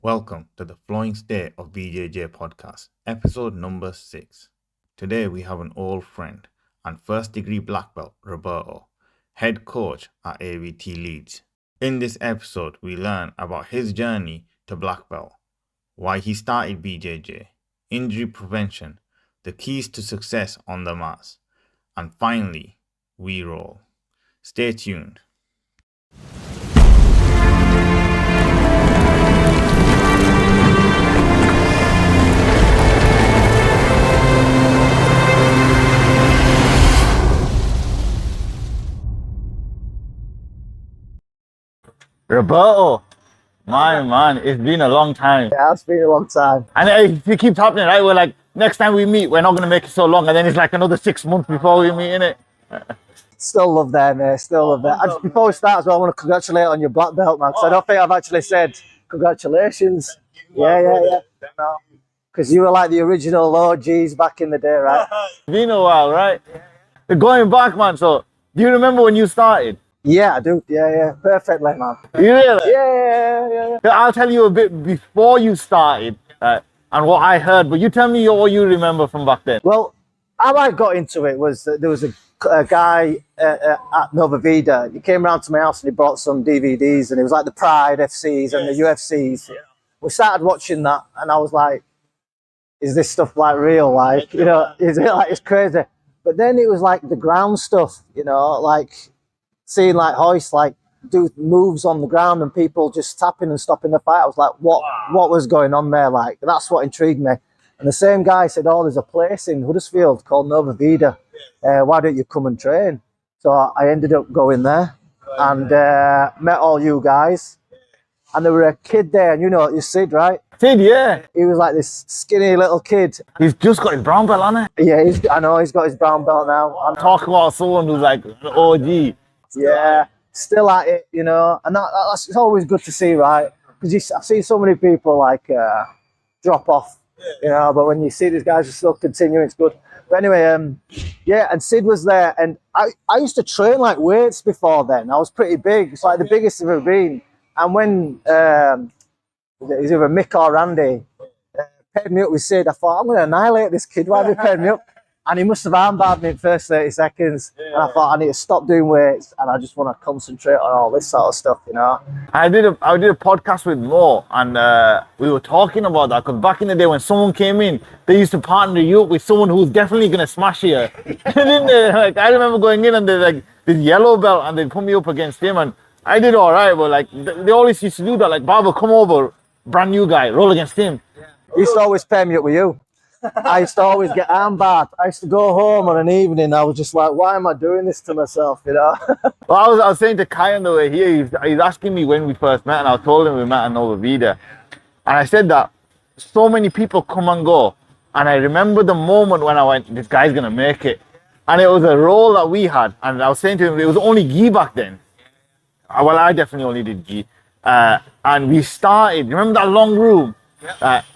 Welcome to the Flowing State of BJJ podcast, episode number 6. Today we have an old friend and first degree black belt, Roberto, head coach at AVT Leeds. In this episode, we learn about his journey to black belt, why he started BJJ, injury prevention, the keys to success on the mats, and finally, we roll. Stay tuned. Roberto, my man, it's been a long time. Yeah, it's been a long time. And it keeps happening, right? We're like, next time we meet, we're not going to make it so long. And then it's like another 6 months before we meet, innit? Still love that, mate. Still love that. And before we start as well, I want to congratulate on your black belt, man. Because I don't think I've actually said congratulations. Yeah. Because you were like the original OGs back in the day, right? It's been a while, right? Going back, man. So, do you remember when you started? Yeah, I do. Yeah. Perfectly, man. You really? Yeah. I'll tell you a bit before you started and what I heard, but you tell me what you remember from back then. Well, how I got into it was that there was a guy at Nova Vida. He came round to my house and he brought some DVDs, and it was like the Pride FCs and the UFCs. We started watching that, and I was like, is this stuff like real? Like, you know, is it like, it's crazy. But then it was like the ground stuff, you know, like seeing like hoists like do moves on the ground and people just tapping and stopping the fight. I was like, what was going on there? Like, that's what intrigued me. And the same guy said, oh, there's a place in Huddersfield called Nova Vida. Why don't you come and train? So I ended up going there and met all you guys. And there were a kid there, and you know, you Sid, right? Sid, yeah. He was like this skinny little kid. He's just got his brown belt, hasn't he? Yeah, I know he's got his brown belt now. Talk about someone who's like an OG. Yeah, still at it, you know, and that's it's always good to see, right? Because I've seen so many people like drop off, you know, but when you see these guys are still continuing, it's good. But anyway, yeah, and Sid was there, and I used to train like weights before then. I was pretty big. It's like the biggest I've ever been. And when it was either Mick or Randy paired me up with Sid, I thought, I'm going to annihilate this kid. Why have they paired me up? And he must have armbarred me in the first 30 seconds. And I thought, I need to stop doing weights, and I just want to concentrate on all this sort of stuff, you know. I did a podcast with Mo, and we were talking about that, because back in the day when someone came in, they used to partner you up with someone who's definitely going to smash you. Didn't they? Like, I remember going in and they're like this yellow belt, and they'd put me up against him, and I did all right, but like they always used to do that. Like, Baba, come over, brand new guy, roll against him. He used to always pair me up with you. I used to always get armbarred. I used to go home on an evening. I was just like, why am I doing this to myself, you know? Well, I was saying to Kai on the way here, he's asking me when we first met, and I told him we met at Nova Vida. And I said that so many people come and go. And I remember the moment when I went, this guy's going to make it. And it was a role that we had. And I was saying to him, it was only gi back then. Well, I definitely only did gi. And we started, remember that long room?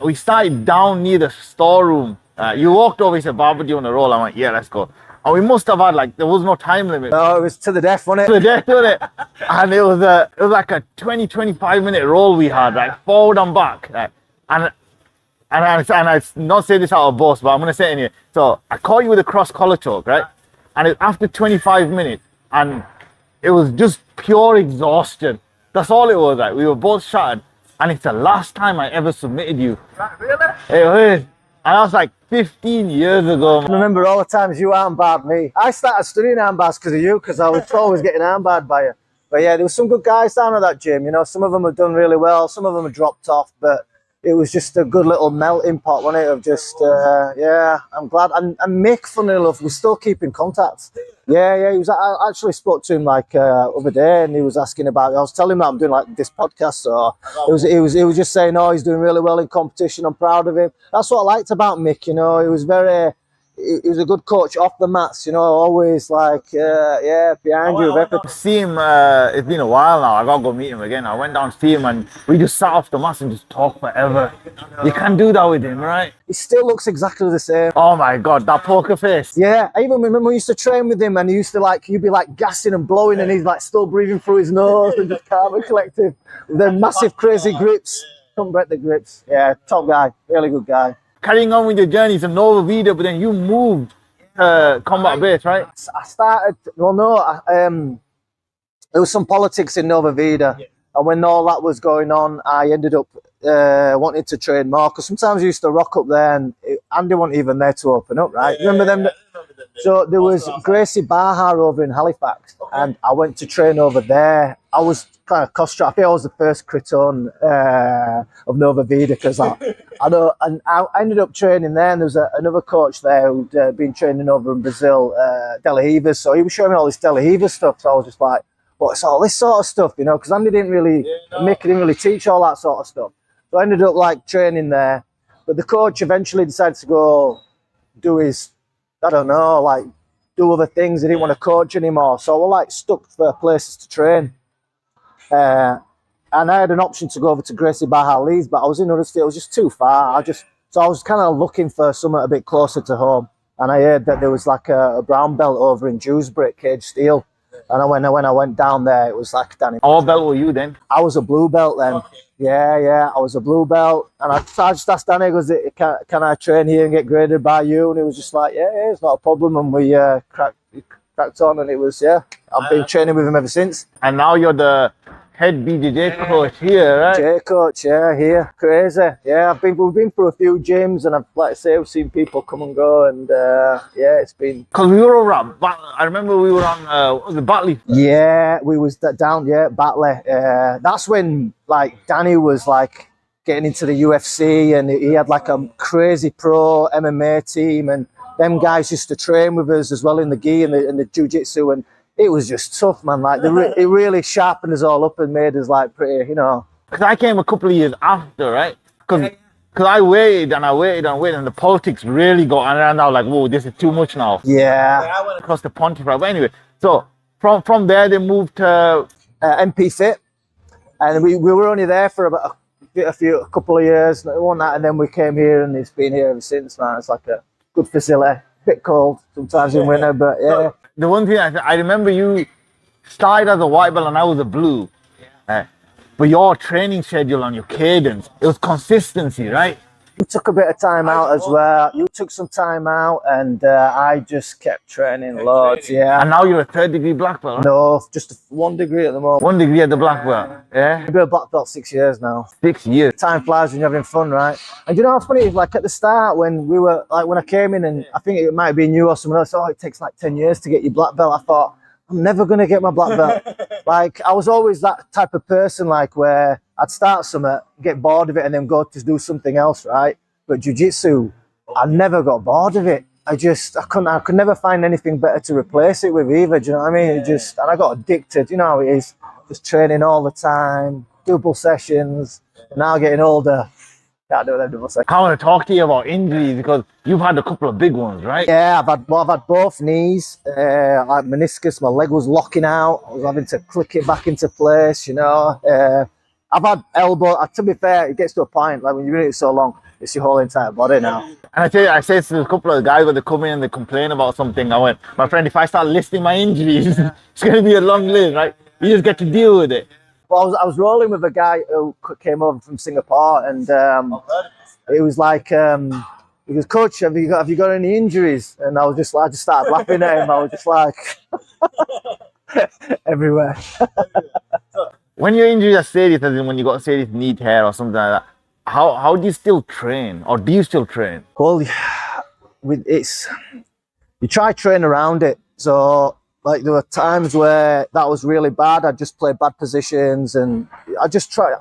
We started down near the storeroom. You walked over, he said, Baba, do you want to roll? I went, yeah, let's go. And we must have had, like, there was no time limit. No, it was to the death, wasn't it? To the death, wasn't it? And it was like a 20-25 minute roll we had, like forward and back. And I not say this out of boast, but I'm going to say it anyway. So I caught you with a cross collar choke, right? And it, after 25 minutes, and it was just pure exhaustion. That's all it was, like. We were both shattered. And it's the last time I ever submitted you. Really? It was. And that was like 15 years ago. I remember all the times you armbarred me. I started studying armbars because of you, because I was always getting armbarred by you. But yeah, there were some good guys down at that gym, you know. Some of them have done really well. Some of them have dropped off, but it was just a good little melting pot, wasn't it, of just, yeah, I'm glad. And Mick, funny enough, we still keep in contact. Yeah, he was. I actually spoke to him like other day, and he was asking about. I was telling him that I'm doing like this podcast, so he was just saying, "Oh, he's doing really well in competition. I'm proud of him." That's what I liked about Mick. You know, he was he was a good coach off the mats. You know, always like, yeah, behind you with everything. See him. It's been a while now. I gotta go meet him again. I went down to see him, and we just sat off the mats and just talked forever. You can't do that with him, right? He still looks exactly the same. Oh my God, that poker face. Yeah, I even remember we used to train with him, and he used to like, you'd be like gassing and blowing, and he's like still breathing through his nose and just calm and collective with them massive crazy grips. couldn't break the grips. Yeah, top guy, really good guy. Carrying on with your journey to Nova Vida, but then you moved to combat base, right? I started. Well, no, there was some politics in Nova Vida, and when all that was going on, I ended up wanting to train more. Because sometimes I used to rock up there, and Andy wasn't even there to open up. Right? Remember them? So there was Gracie Barha over in Halifax, and I went to train over there. I was kind of I think I was the first Criton of Nova Vida because I know, and I ended up training there. And there was another coach there who'd been training over in Brazil, Delahivas. So he was showing me all this Delahivas stuff. So I was just like, what's all this sort of stuff, you know? Because Andy didn't really, Mickey didn't really teach all that sort of stuff. So I ended up like training there, but the coach eventually decided to go do his, I don't know, like do other things. He didn't want to coach anymore. So we're like stuck for places to train. And I had an option to go over to Gracie Barha Leeds, but I was in Huddersfield. It was just too far. So I was kind of looking for something a bit closer to home. And I heard that there was like a brown belt over in Dewsbury, Cage Steel. And when I went down there, it was like Danny. What belt were you then? I was a blue belt then. Okay. Yeah, I was a blue belt. And I just asked Danny, goes, can I train here and get graded by you? And he was just like, yeah, it's not a problem. And we cracked on, and it was, I've been training with him ever since. And now you're the head BJJ coach here, right? J coach, yeah, here. Crazy. Yeah, we've been through a few gyms, and we've seen people come and go, and it's been. Because we were over at I remember we were on the Batley. Yeah, we was down, Batley. That's when like Danny was like getting into the UFC, and he had like a crazy pro MMA team, and them guys used to train with us as well in the gi and the jiu-jitsu, and it was just tough, man. Like it really sharpened us all up and made us like pretty, you know. Because I came a couple of years after, right? Because I waited and the politics really got, and I was like, whoa, this is too much now. Yeah. I went across the Pontypridd. But anyway, so from there they moved to MP Fit, and we were only there for about a couple of years, and then we came here, and it's been here ever since, man. It's like a good facility. Bit cold sometimes in winter, but yeah. The one thing I remember, you started as a white belt and I was a blue. But your training schedule and your cadence, it was consistency, right? You took a bit of time out as well. You took some time out, and I just kept training loads, yeah. And now you're a 3rd-degree black belt, right? No, just 1 degree at the moment. 1 degree at the black belt, yeah? I've been a black belt 6 years now. 6 years. Time flies when you're having fun, right? And you know what's funny? Like at the start, when I came in, and I think it might have been you or someone else, it takes like 10 years to get your black belt. I thought, I'm never going to get my black belt. Like, I was always that type of person, like, where I'd start something, get bored of it, and then go to do something else, right? But jiu-jitsu, I never got bored of it. I could never find anything better to replace it with either, do you know what I mean? And I got addicted, you know how it is. Just training all the time, double sessions. Now getting older, can't do them double sessions. I want to talk to you about injuries, because you've had a couple of big ones, right? Yeah, I've had both knees, like meniscus, my leg was locking out. I was having to click it back into place, you know. I've had elbow, to be fair, it gets to a point, like when you're doing it so long, it's your whole entire body now. And I tell you, I said to a couple of guys when they come in and they complain about something, I went, my friend, if I start listing my injuries, it's going to be a long list, right? You just get to deal with it. Well, I was rolling with a guy who came over from Singapore, and it was like, he goes, Coach, have you got any injuries? And I just started laughing at him. I was just like, everywhere. When your injuries are serious, as in when you got serious knee tear or something like that, how do you still train, or do you still train? Well, you try train around it. So like there were times where that was really bad. I just play bad positions, and I just try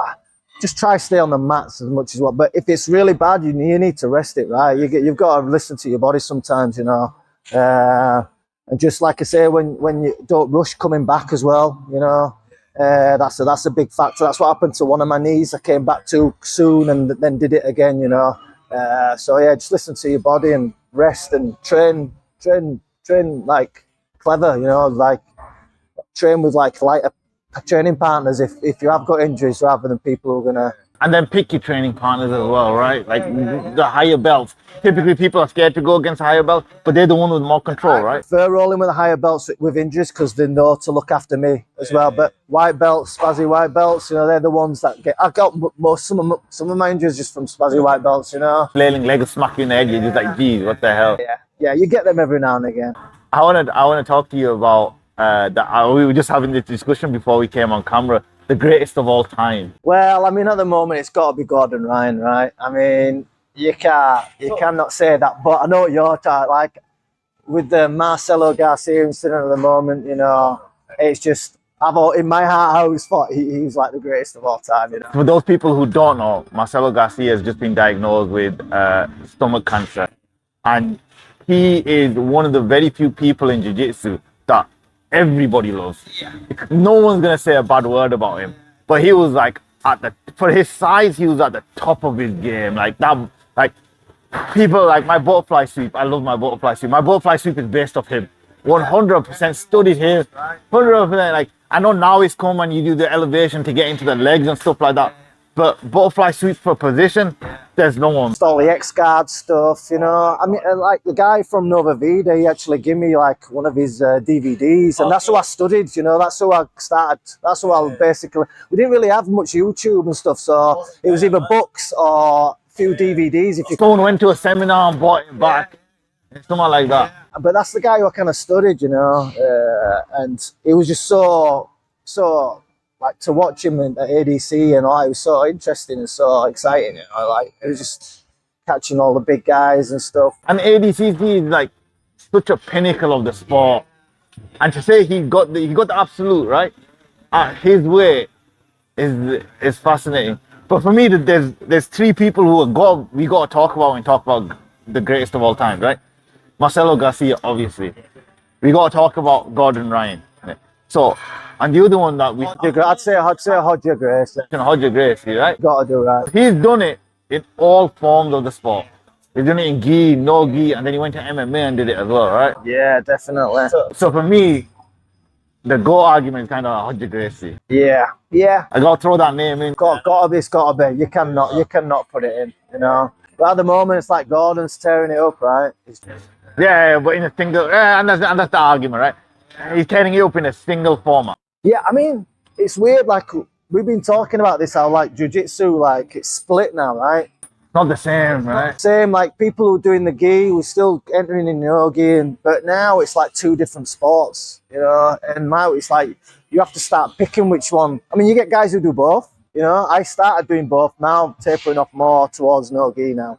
to stay on the mats as much as well. But if it's really bad, you need to rest it, right? You've got to listen to your body sometimes, you know. And just like I say, when you don't rush coming back as well, you know. That's a big factor. That's what happened to one of my knees. I came back too soon and then did it again, you know. So yeah, just listen to your body and rest and train like clever, you know, like train with like lighter training partners if you have got injuries, rather than people who are gonna And then pick your training partners as well, right? Like the higher belts. Typically, people are scared to go against higher belts, but they're the one with more control, right? Prefer rolling with the higher belts with injuries because they know to look after me as well. But white belts, spazzy white belts, you know, they're the ones that get. I got some of my injuries just from spazzy white belts, you know. Flailing leg will smack you in the head. You're just like, geez, what the hell? Yeah, you get them every now and again. I wanna talk to you about we were just having this discussion before we came on camera. The greatest of all time. Well, I mean, at the moment, it's got to be Gordon Ryan, right? I mean, you cannot say that, but I know what you're talking. Like with the Marcelo Garcia incident at the moment, you know, it's just in my heart, I always thought he's like the greatest of all time. You know, For those people who don't know, Marcelo Garcia has just been diagnosed with stomach cancer, and he is one of the very few people in jiu-jitsu that everybody loves. No one's gonna say a bad word about him. But he was like for his size, he was at the top of his game. Like that, like people like my butterfly sweep. I love my butterfly sweep. My butterfly sweep is based off him. 100% studied him. 100%. Like I know now it's come and you do the elevation to get into the legs and stuff like that. But butterfly sweep for position, there's no one. it's all the X-Guard stuff, you know. I mean, like the guy from Nova Vida, he actually gave me like one of his DVDs, and that's who I studied. You know, that's who I started. That's who I basically. We didn't really have much YouTube and stuff, so it was either books or a few DVDs. If you Someone went to a seminar and bought it back, something like that. But that's the guy who I kind of studied, you know, and it was just so like to watch him at ADC and all. It was so interesting and so exciting, you know. Like it was just catching all the big guys and stuff. And ADCC is like such a pinnacle of the sport, and to say he got the absolute right at his way is fascinating. But for me, there's three people who we got to talk about when we talk about the greatest of all time, right? Marcelo Garcia, obviously. We got to talk about Gordon Ryan. So, and the other one that I'd say Hodger Grace. Hodger Gracie, right? Got to do right. He's done it in all forms of the sport. He's done it in gi, no gi, and then he went to MMA and did it as well, right? Yeah, definitely. So for me, the GOAT argument is kind of Hodger Gracie. Yeah. I got to throw that name in. It's got to be. You cannot put it in, you know. But at the moment, it's like Gordon's tearing it up, right? Yeah, but in a single, and that's the argument, right? He's tearing it up in a single format. Yeah, I mean, it's weird. Like we've been talking about this, how like jiu-jitsu, like it's split now, right? Not the same, right? Same, like people who are doing the gi were still entering in no gi, but now it's like two different sports, you know. And now it's like you have to start picking which one. I mean, you get guys who do both. You know, I started doing both. Now I'm tapering off more towards no gi now.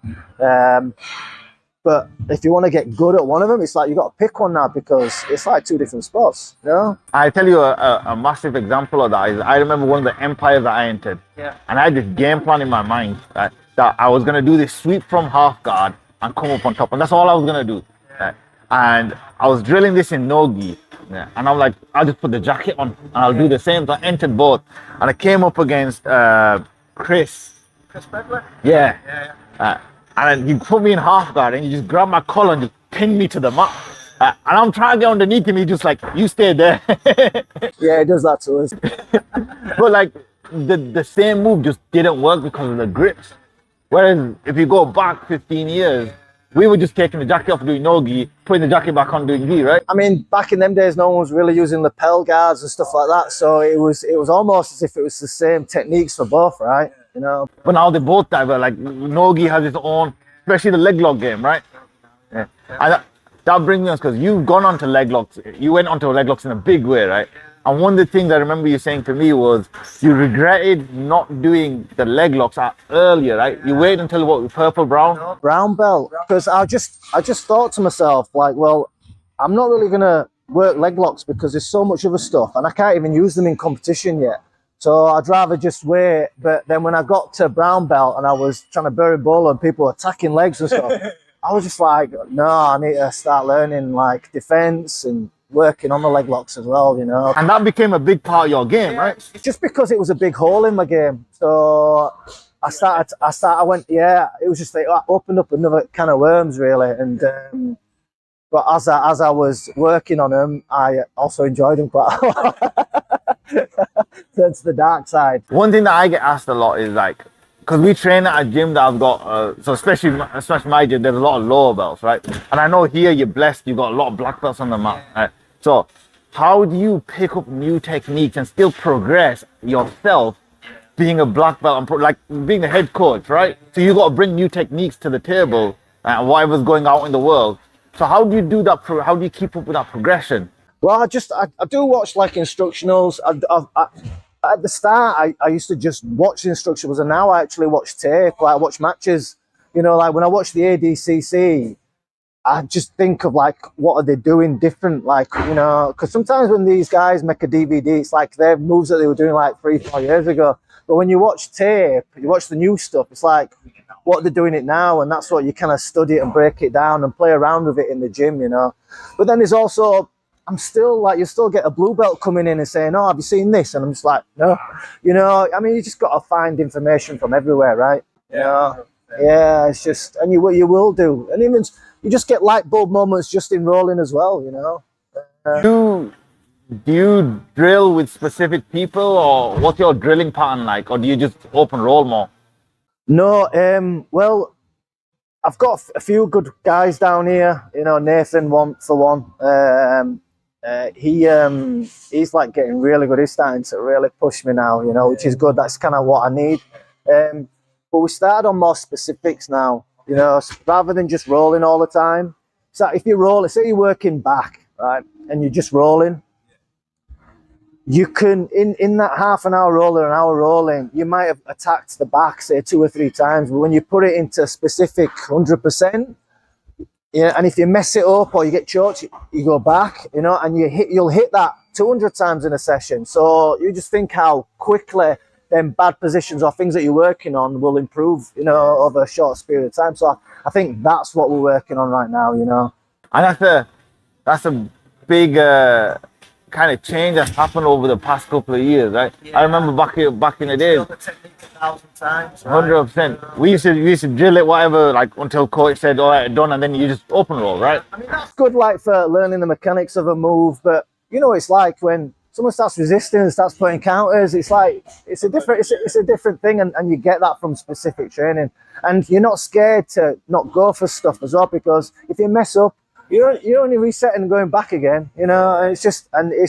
But if you want to get good at one of them, it's like you got to pick one now because it's like two different sports. You know. I tell you a massive example of that is I remember one of the empires that I entered, and I had this game plan in my mind that I was gonna do this sweep from half guard and come up on top, and that's all I was gonna do. And I was drilling this in no gi, and I'm like, I'll just put the jacket on and I'll do the same. So I entered both, and I came up against Chris Bedler. Yeah. And then you put me in half guard and you just grab my collar and just pin me to the mat. And I'm trying to get underneath him. He's just like, you stay there. Yeah, he does that to us. But like the same move just didn't work because of the grips. Whereas if you go back 15 years, we were just taking the jacket off doing no gi, putting the jacket back on doing gi, right? I mean, back in them days, no one was really using lapel guards and stuff like that. So it was almost as if it was the same techniques for both, right? You know. But now they both divert. Like no-gi has its own, especially the leg lock game, right? Yeah. And that brings me on because you've gone on to leg locks. You went onto leg locks in a big way, right? And one of the things I remember you saying to me was you regretted not doing the leg locks earlier, right? You waited until what, purple, brown? Brown belt. Because I just thought to myself, like, well, I'm not really gonna work leg locks because there's so much other stuff, and I can't even use them in competition yet. So I'd rather just wait. But then when I got to brown belt and I was trying to bury ball and people were attacking legs and stuff, I was just like, no, I need to start learning like defense and working on the leg locks as well, you know. And that became a big part of your game, right? Just because it was a big hole in my game. So I went, yeah, it was just like opened up another can of worms really. And but as I was working on them, I also enjoyed them quite a lot. Turned to the dark side. One thing that I get asked a lot is like, because we train at a gym that I've got, so especially my gym, there's a lot of lower belts, right? And I know here you're blessed, you've got a lot of black belts on the mat, right? So how do you pick up new techniques and still progress yourself being a black belt and like being a head coach, right? So you got to bring new techniques to the table and whatever's going out in the world. So how do you do that? How do you keep up with that progression? Well, I do watch like instructionals. At the start, I used to just watch the instructionals, and now I actually watch tape. Like I watch matches. You know, like when I watch the ADCC, I just think of like, what are they doing different? Like, you know, because sometimes when these guys make a DVD, it's like their moves that they were doing like 3-4 years ago. But when you watch tape, you watch the new stuff, it's like, what they're doing it now, and that's what you kind of study it and break it down and play around with it in the gym, you know. But then there's also, I'm still like, you still get a blue belt coming in and saying, oh, have you seen this? And I'm just like, no, you know, I mean, you just got to find information from everywhere, right? You know? Yeah, it's just, and you will do. And even you just get light bulb moments just in rolling as well, you know. Do you drill with specific people, or what's your drilling pattern like, or do you just open roll more? No, well, I've got a few good guys down here. You know, Nathan, one for one. He's like getting really good. He's starting to really push me now, you know, which is good. That's kind of what I need. But we started on more specifics now, you know, rather than just rolling all the time. So if you roll, say you're working back, right, and you're just rolling, you can, in that half an hour roll or an hour rolling, you might have attacked the back, say 2 or 3 times. But when you put it into specific 100%, yeah, and if you mess it up or you get choked, you go back, you know, and you'll hit that 200 times in a session. So you just think how quickly them bad positions or things that you're working on will improve, you know, over a short period of time. So I think that's what we're working on right now, you know. And that's a big kind of change that's happened over the past couple of years, right? Yeah. I remember back in the days. The technique 1,000 times. 100%. We used to drill it whatever, like until coach said, all right, done, and then you just open roll, right? I mean, that's good, like for learning the mechanics of a move, but you know, it's like when someone starts resisting and starts putting counters, it's like it's a different thing, and you get that from specific training, and you're not scared to not go for stuff as well, because if you mess up, you're only resetting and going back again, you know. And it's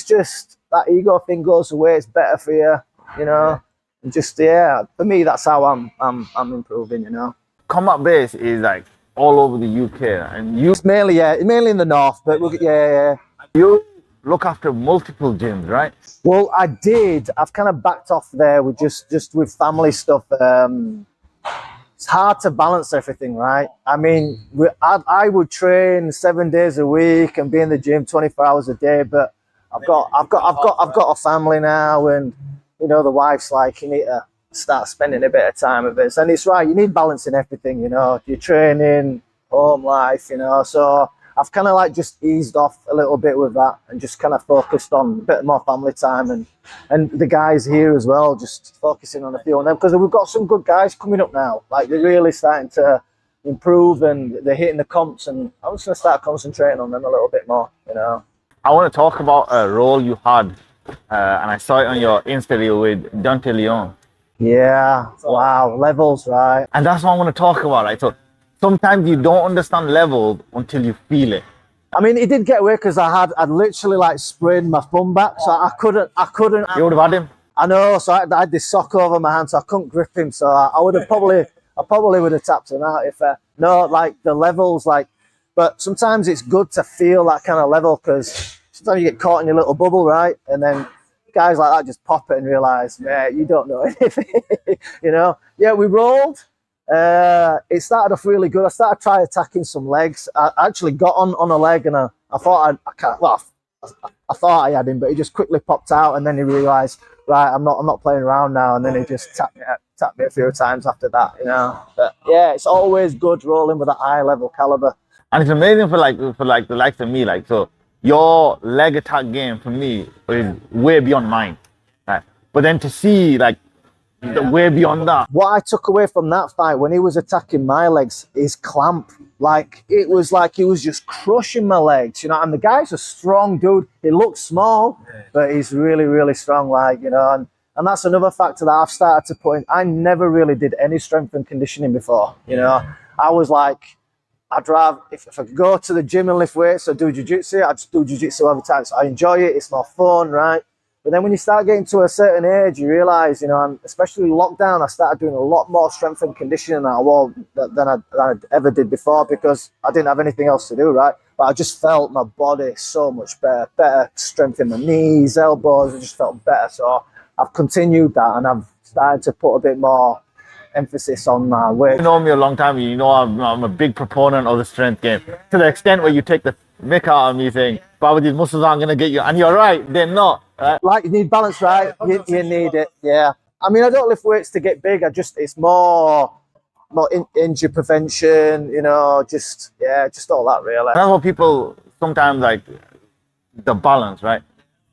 just that ego thing goes away. It's better for you, you know. And just for me, that's how I'm improving, you know. Combat base is like all over the UK, and It's mainly in the north, but you look after multiple gyms, right? Well, I did. I've kind of backed off there with just with family stuff. It's hard to balance everything, right? I mean, I would train 7 days a week and be in the gym 24 hours a day, but I've got a family now, and you know, the wife's like, you need to start spending a bit of time with us, and it's right. You need balance in everything, you know, your training, home life, you know. So I've kind of like just eased off a little bit with that and just kind of focused on a bit more family time, and the guys here as well, just focusing on a few of them, because we've got some good guys coming up now. Like they're really starting to improve and they're hitting the comps, and I'm just going to start concentrating on them a little bit more, you know. I want to talk about a role you had, and I saw it on your Insta reel with Dante Leon. Yeah, wow, levels, right? And that's what I want to talk about, right? So sometimes you don't understand levels until you feel it. I mean, it did get away because I'd literally like sprained my thumb back, so I couldn't. You would have had him. I know, so I had this sock over my hand, so I couldn't grip him. So I probably would have tapped him out if no, like the levels, like. But sometimes it's good to feel that kind of level, because sometimes you get caught in your little bubble, right? And then guys like that just pop it and realize, man, you don't know anything, you know. Yeah, we rolled. It started off really good. I started trying attacking some legs. I actually got on a leg, and I thought I thought I had him, but he just quickly popped out, and then he realised, right, I'm not playing around now, and then he just tapped me a few times after that, you know. But yeah, it's always good rolling with a high level caliber. And it's amazing for the likes of me, like, so your leg attack game for me is way beyond mine, right? But then to see like way beyond that. What I took away from that fight when he was attacking my legs is clamp. Like it was like he was just crushing my legs, you know. And the guy's a strong dude. He looks small, but he's really, really strong. Like, you know, And that's another factor that I've started to put in. I never really did any strength and conditioning before. You know, I was like, I'd rather, if I could go to the gym and lift weights or do jiu-jitsu, I'd just do jiu-jitsu every time. So I enjoy it, it's more fun, right? But then when you start getting to a certain age, you realise, you know, and especially lockdown, I started doing a lot more strength and conditioning than I ever did before, because I didn't have anything else to do, right? But I just felt my body so much better strength in my knees, elbows, I just felt better. So I've continued that, and I've started to put a bit more emphasis on my weight. You know me a long time. You know I'm a big proponent of the strength game, to the extent where you take the mick out of me saying, "But these muscles aren't going to get you," and you're right, they're not. Right? Like, you need balance, right? You need it, yeah. I mean, I don't lift weights to get big. It's more injury prevention, you know, just all that really. That's what people sometimes like, the balance, right?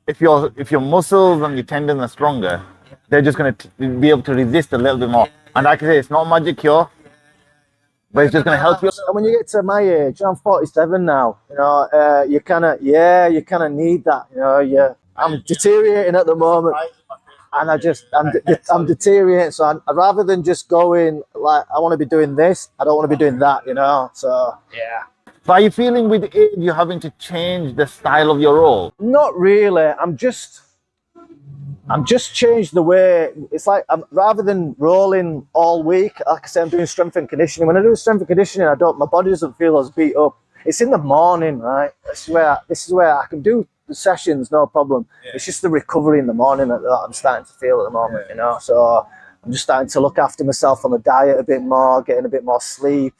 If your muscles and your tendons are stronger, they're just going to be able to resist a little bit more. And like I say, it's not a magic cure, but it's just going to help you. And when you get to my age, I'm 47 now, you know, you kind of need that, you know. I'm deteriorating at the moment, and I'm deteriorating. So I'd rather than just going like, I want to be doing this, I don't want to be doing that, you know. So yeah. But are you feeling with age you're having to change the style of your role? Not really. I'm just changed the way. It's like, rather than rolling all week, like I say, I'm doing strength and conditioning. When I do strength and conditioning, my body doesn't feel as beat up. It's in the morning, right? This is where I can do the sessions, no problem. Yeah. It's just the recovery in the morning that I'm starting to feel at the moment, you know. So I'm just starting to look after myself on the diet a bit more, getting a bit more sleep,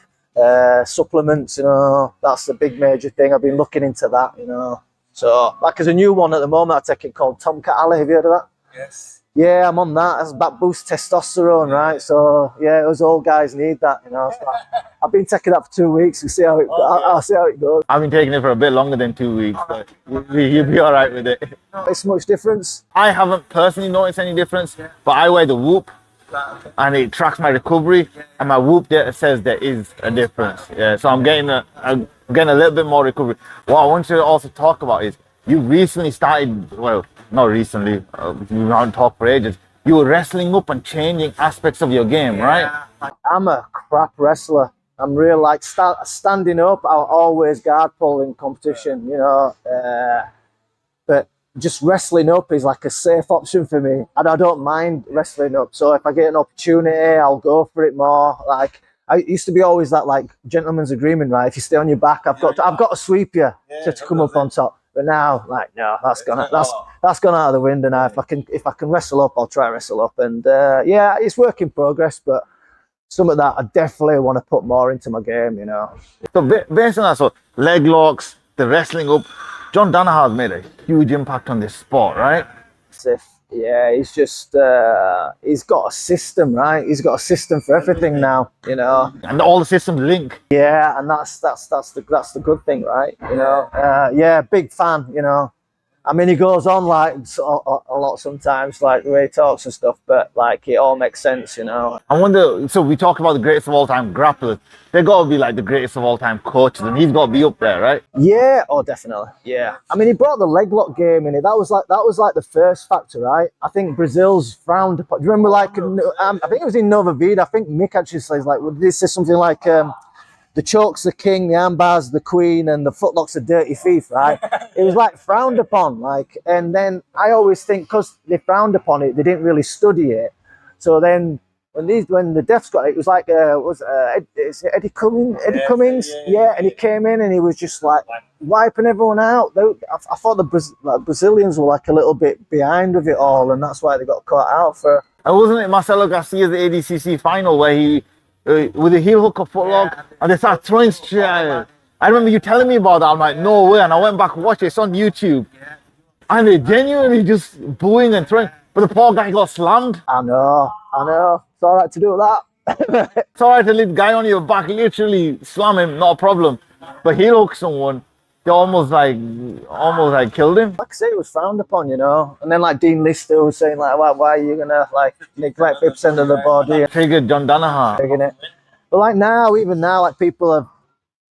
supplements, you know. That's the big major thing. I've been looking into that, you know. So, like, there's a new one at the moment I take it called Tomcat Alley. Have you heard of that? Yes. Yeah, I'm on that. That boosts testosterone, right? So yeah, us old guys need that, you know. So I've been taking that for 2 weeks. We'll see how I'll see how it goes. I've been taking it for a bit longer than 2 weeks, but you'll be all right with it. It's much difference. I haven't personally noticed any difference, but I wear the Whoop, and it tracks my recovery, and my Whoop data says there is a difference. Yeah, so I'm getting a little bit more recovery. What I want you to also talk about is, you recently started, well, not recently, we haven't talked for ages, you were wrestling up and changing aspects of your game, right? I'm a crap wrestler. I'm real, like, standing up, I'll always guard pull in competition, you know. But just wrestling up is like a safe option for me, and I don't mind wrestling up. So if I get an opportunity, I'll go for it more. Like, I used to be always that, like, gentleman's agreement, right? If you stay on your back, I've got to sweep you to come up on top. But now, like, no, that's gone out of the window now. If I can wrestle up, I'll try wrestle up. And yeah, it's work in progress, but some of that I definitely want to put more into my game, you know. So based on that, so leg locks, the wrestling up, John Danaher's made a huge impact on this sport, right? Yeah, he's just he's got a system, right? He's got a system for everything now, you know. And all the systems link. Yeah, and that's the good thing, right? You know, yeah, big fan, you know. I mean, he goes on like a lot sometimes, like the way he talks and stuff, but like it all makes sense, you know. I wonder, so we talk about the greatest of all time grapplers. They got to be like the greatest of all time coaches, and he's got to be up there, right? Yeah, oh, definitely. Yeah. I mean, he brought the leg lock game in it. That was like the first factor, right? I think Brazil's frowned upon. Do you remember, like, I think it was in Nova Vida. I think Mick actually says, like, well, this is something like, the choke's the king, the armbar's the queen, and the footlock's a dirty thief, right? It was like frowned upon, like, and then I always think, because they frowned upon it, they didn't really study it. So then when the deafs got it, it was like Eddie Cummings, yeah, and he came in and he was just like wiping everyone out. I thought the Brazilians were like a little bit behind with it all, and that's why they got caught out for. And wasn't it Marcelo Garcia's ADCC final where he with a heel hook or footlock, and they start throwing straight at him? I remember you telling me about that. I'm like, no way. And I went back and watched it. It's on YouTube. And they genuinely just booing and throwing. But the poor guy got slammed. I know. It's all right to do that. It's all right to leave the guy on your back, literally slam him, not a problem. But heel hook someone, they almost like killed him. Like I say, it was frowned upon, you know. And then like Dean Lister was saying, like, why are you gonna like neglect 50% of the body? Triggered John Danaher. It. But like now, even now, like people have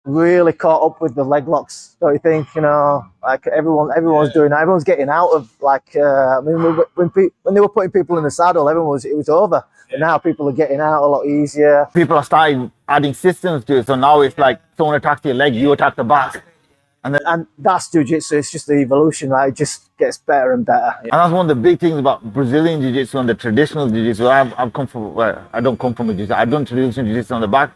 really caught up with the leg locks, don't you think? You know, like everyone's doing that. Everyone's getting out of like. I mean, when they were putting people in the saddle, it was over. But now people are getting out a lot easier. People are starting adding systems to it. So now it's like someone attacks your leg, you attack the back. And that's jiu-jitsu. It's just the evolution, right? It just gets better and better. And that's one of the big things about Brazilian jiu-jitsu and the traditional jiu-jitsu. I've come from, well, I don't come from a jiu-jitsu. I've done traditional jiu-jitsu on the back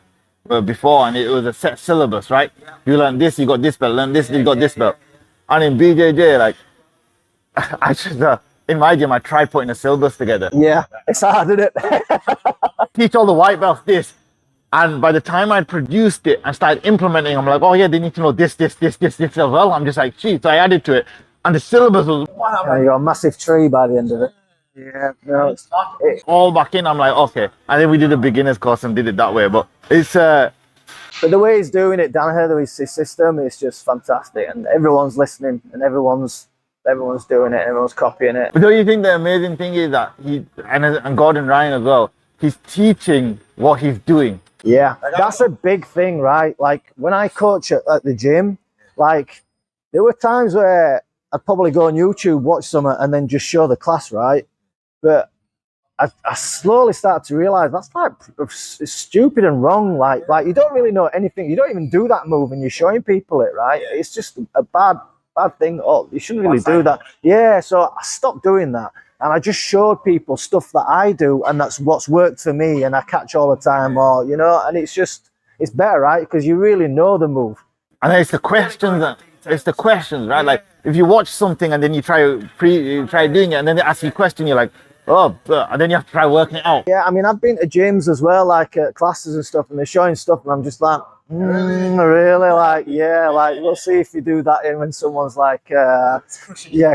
before, and it was a set syllabus, right? You learn this, you got this belt. Learn this, you got this belt. And in BJJ, like, I just, in my gym, I tried putting a syllabus together. Yeah, it's hard, isn't it? Teach all the white belts this. And by the time I produced it and started implementing, I'm like, oh yeah, they need to know this as well. I'm just like, geez. So I added to it. And the syllabus was, wow. You got a massive tree by the end of it. Yeah, no, it's all back in. I'm like, okay. And then we did a beginner's course and did it that way. But it's but the way he's doing it, Danaher, his system is just fantastic, and everyone's listening, and everyone's doing it, everyone's copying it. But don't you think the amazing thing is that he and Gordon Ryan as well, he's teaching what he's doing. Yeah, that's a big thing, right? Like when I coach at the gym, like there were times where I'd probably go on YouTube, watch something, and then just show the class, right? But I slowly started to realize that's like it's stupid and wrong. Like you don't really know anything. You don't even do that move, and you're showing people it, right? It's just a bad thing. Oh, you shouldn't really do that. Yeah, so I stopped doing that. And I just showed people stuff that I do, and that's what's worked for me, and I catch all the time, or you know, and it's better, right? Because you really know the move. And it's the questions, right? Like if you watch something and then you try doing it, and then they ask you a question, you're like, oh, and then you have to try working it out. Yeah, I mean, I've been to gyms as well, like classes and stuff, and they're showing stuff, and I'm just like, really? Like, yeah, like we'll see if you do that in when someone's like,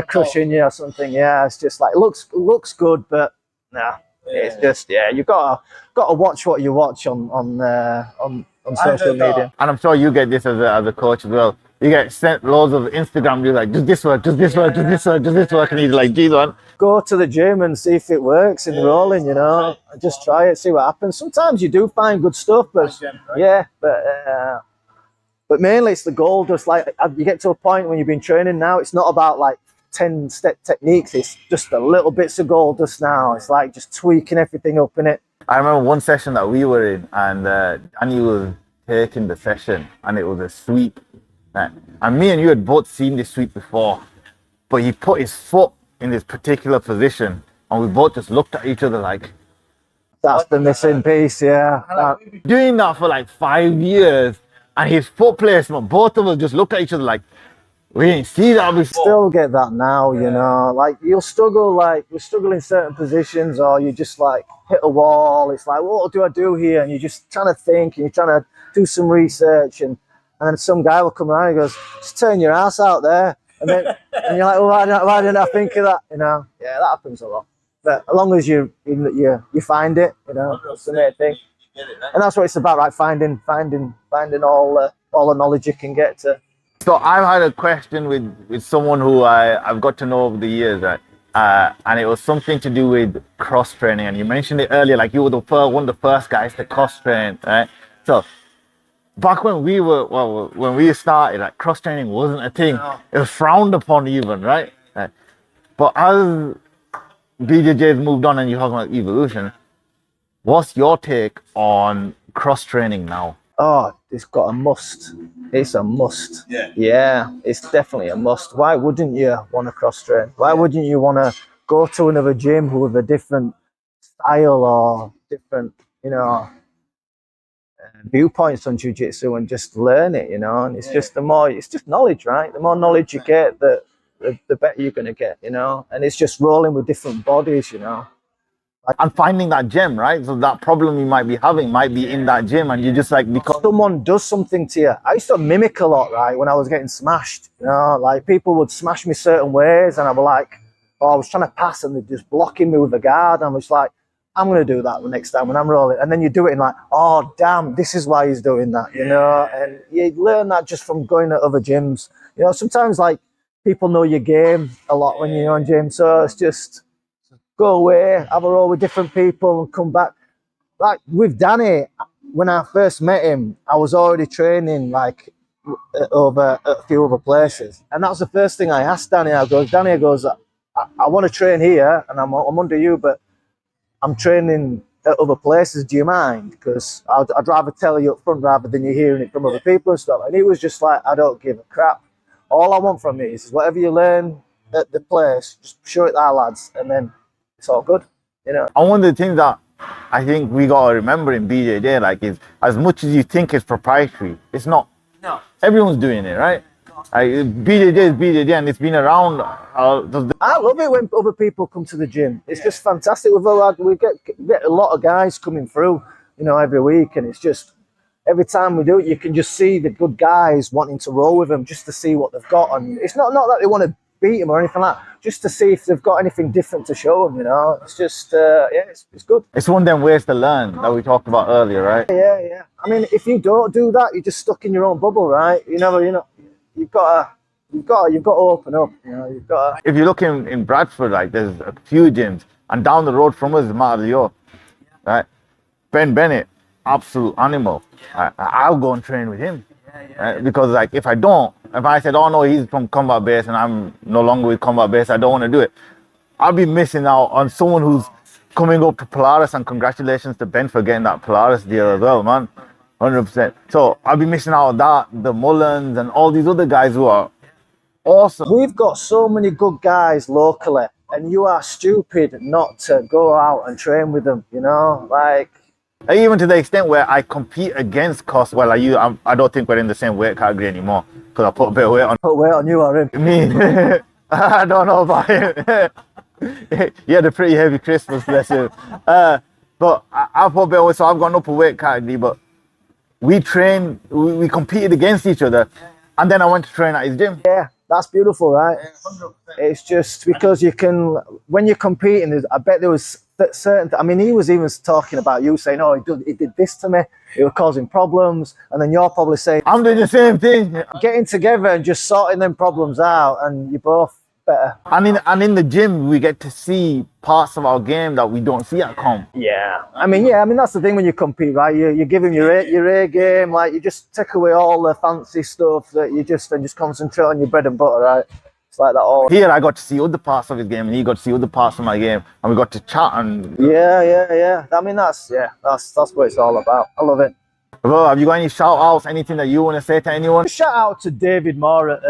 crushing you or something. Yeah, it's just like looks good, but nah, it's just you gotta watch what you watch on social media. And I'm sure you get this as a coach as well. You get sent loads of Instagram videos like, does this work, does this work, does this work, does this work, and he's like, geez, man. Go to the gym and see if it works in rolling, you know. Just try it, see what happens. Sometimes you do find good stuff, but but mainly it's the goal. Just like you get to a point when you've been training now, it's not about like 10-step techniques. It's just a little bits of gold just now. It's like just tweaking everything up in it. I remember one session that we were in, and Danny was taking the session, and it was a sweep. And me and you had both seen this sweep before, but he put his foot in this particular position, and we both just looked at each other like, that's the missing piece, yeah. Doing that for like 5 years, and his foot placement, both of us just looked at each other like, we didn't see that before. Still get that now, you know, like you'll struggle in certain positions, or you just like hit a wall. It's like, what do I do here? And you're just trying to think, and you're trying to do some research, and then some guy will come around and goes, just turn your ass out there. And then and you're like, well, why didn't I think of that? You know, yeah, that happens a lot. But as long as you find it, you know, that's the main thing. And that's what it's about, right? Finding all the knowledge you can get to. So I've had a question with someone who I've got to know over the years, right? And it was something to do with cross training. And you mentioned it earlier, like you were one of the first guys to cross train, right? So back when we started, like cross training wasn't a thing. It was frowned upon even, right? But as BJJ's moved on and you're talking about evolution, what's your take on cross training now? Oh, it's got a must. It's a must. Yeah, it's definitely a must. Why wouldn't you want to cross train? Why wouldn't you want to go to another gym with a different style or different, you know, viewpoints on jiu-jitsu and just learn it, you know? And it's just it's just knowledge, right? The more knowledge you get, the better you're going to get, you know? And it's just rolling with different bodies, you know? And finding that gem, right? So that problem you might be having might be in that gym, and you just like, because someone does something to you. I used to mimic a lot, right? When I was getting smashed, you know, like people would smash me certain ways, and I'd be like, oh, I was trying to pass and they're just blocking me with the guard. And I was like, I'm going to do that the next time when I'm rolling. And then you do it and like, oh, damn, this is why he's doing that, you know? And you learn that just from going to other gyms. You know, sometimes like people know your game a lot when you're on gym. So it's just go away, have a roll with different people and come back. Like with Danny, when I first met him, I was already training like over a few other places, and that was the first thing I asked Danny. Danny goes, I want to train here, and I'm under you, but I'm training at other places. Do you mind? Because I'd rather tell you up front rather than you hearing it from other people and stuff. And he was just like, I don't give a crap. All I want from it is whatever you learn at the place, just show it to our lads, and then it's all good, you know. And one of the things that I think we gotta remember in BJJ, like, is as much as you think it's proprietary, it's not. No. Everyone's doing it, right? Like, BJJ is BJJ, and it's been around. I love it when other people come to the gym. It's just fantastic. We get a lot of guys coming through, you know, every week, and it's just every time we do it, you can just see the good guys wanting to roll with them just to see what they've got. And it's not that they want to beat them or anything like that, just to see if they've got anything different to show them, you know. It's just, it's good. It's one of them ways to learn that we talked about earlier, right? Yeah. I mean, if you don't do that, you're just stuck in your own bubble, right? You've got to open up, you know. You've got to. If you look in Bradford, like, there's a few gyms, and down the road from us is Mario, right? Ben Bennett, absolute animal. I'll go and train with him, right? Because, like, if I said, oh no, he's from combat base and I'm no longer with combat base, I don't want to do it, I'll be missing out on someone who's coming up to Polaris, and congratulations to Ben for getting that Polaris deal as well, man. 100%. So I'll be missing out on that, the Mullins and all these other guys who are awesome. We've got so many good guys locally, and you are stupid not to go out and train with them, you know, like. Even to the extent where I compete against Cos. Well, I don't think we're in the same weight category anymore, because I put a bit of weight on. Put weight on you or him? Me. I don't know about him. He had a pretty heavy Christmas, bless him. But I put a bit of weight, so I've got an upper weight category. But we trained, we competed against each other, and then I went to train at his gym. Yeah, that's beautiful, right? It's just because you can, when you're competing, I bet there was certain, I mean, he was even talking about you saying, oh, he did this to me, it was causing problems, and then you're probably saying, I'm doing the same thing. Getting together and just sorting them problems out, and you're both better. And in the gym, we get to see parts of our game that we don't see at comp. Yeah, I mean, that's the thing when you compete, right? You give him your A game, like, you just take away all the fancy stuff that you just concentrate on your bread and butter, right? It's like that all. Here, I got to see other parts of his game, and he got to see other parts of my game, and we got to chat. And yeah. I mean, that's what it's all about. I love it. Bro, have you got any shout outs, anything that you want to say to anyone? Shout out to David Moore at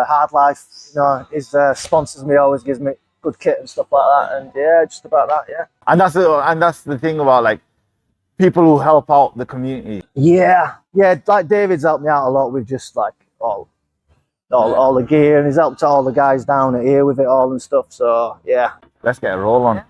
Hard Life. You know, his sponsors me, always gives me good kit and stuff like that. And yeah, just about that, yeah. And that's the thing about, like, people who help out the community. Yeah, like David's helped me out a lot with just like all the gear, and he's helped all the guys down at here with it all and stuff. So yeah. Let's get a roll on.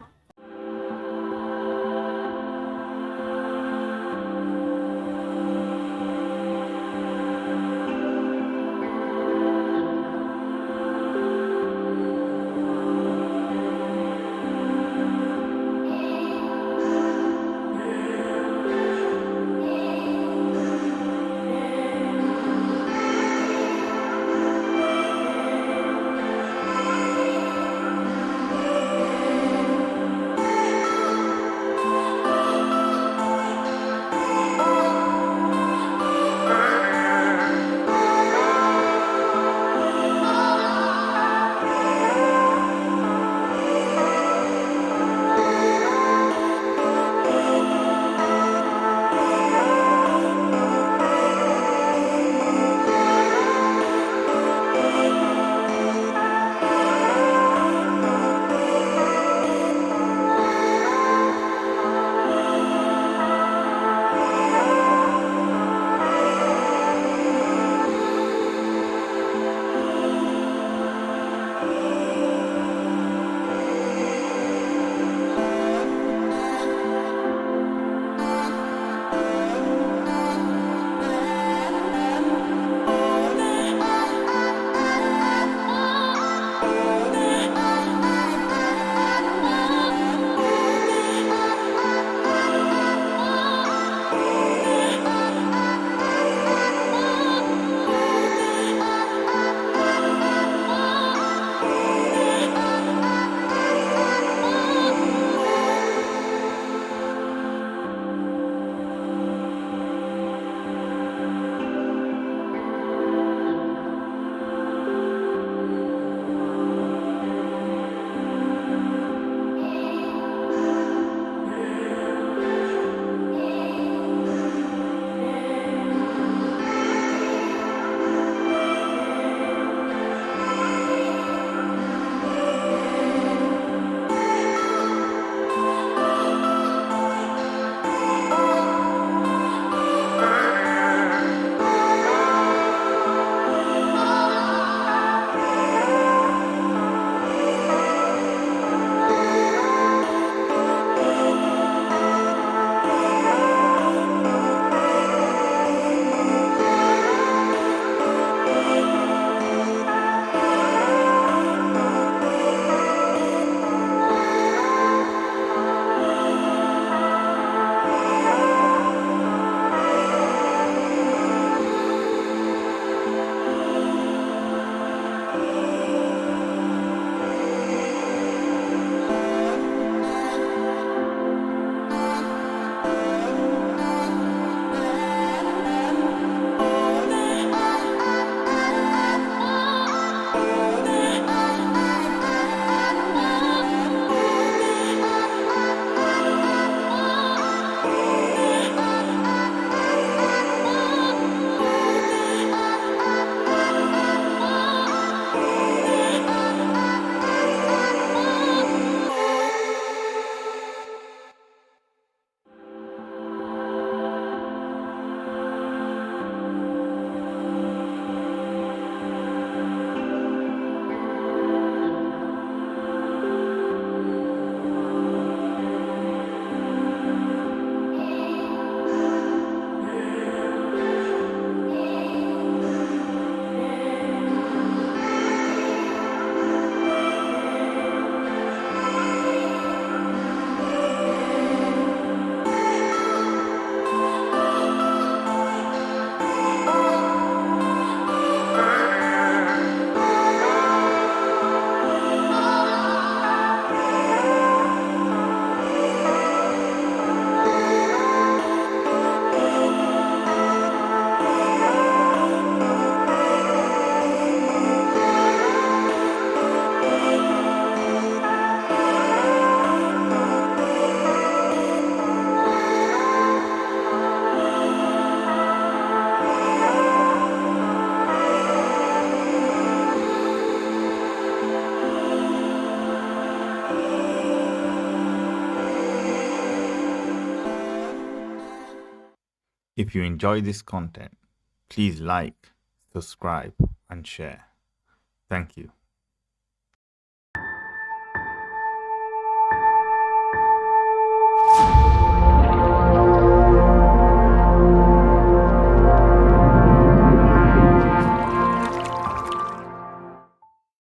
If you enjoy this content, please like, subscribe, and share. Thank you.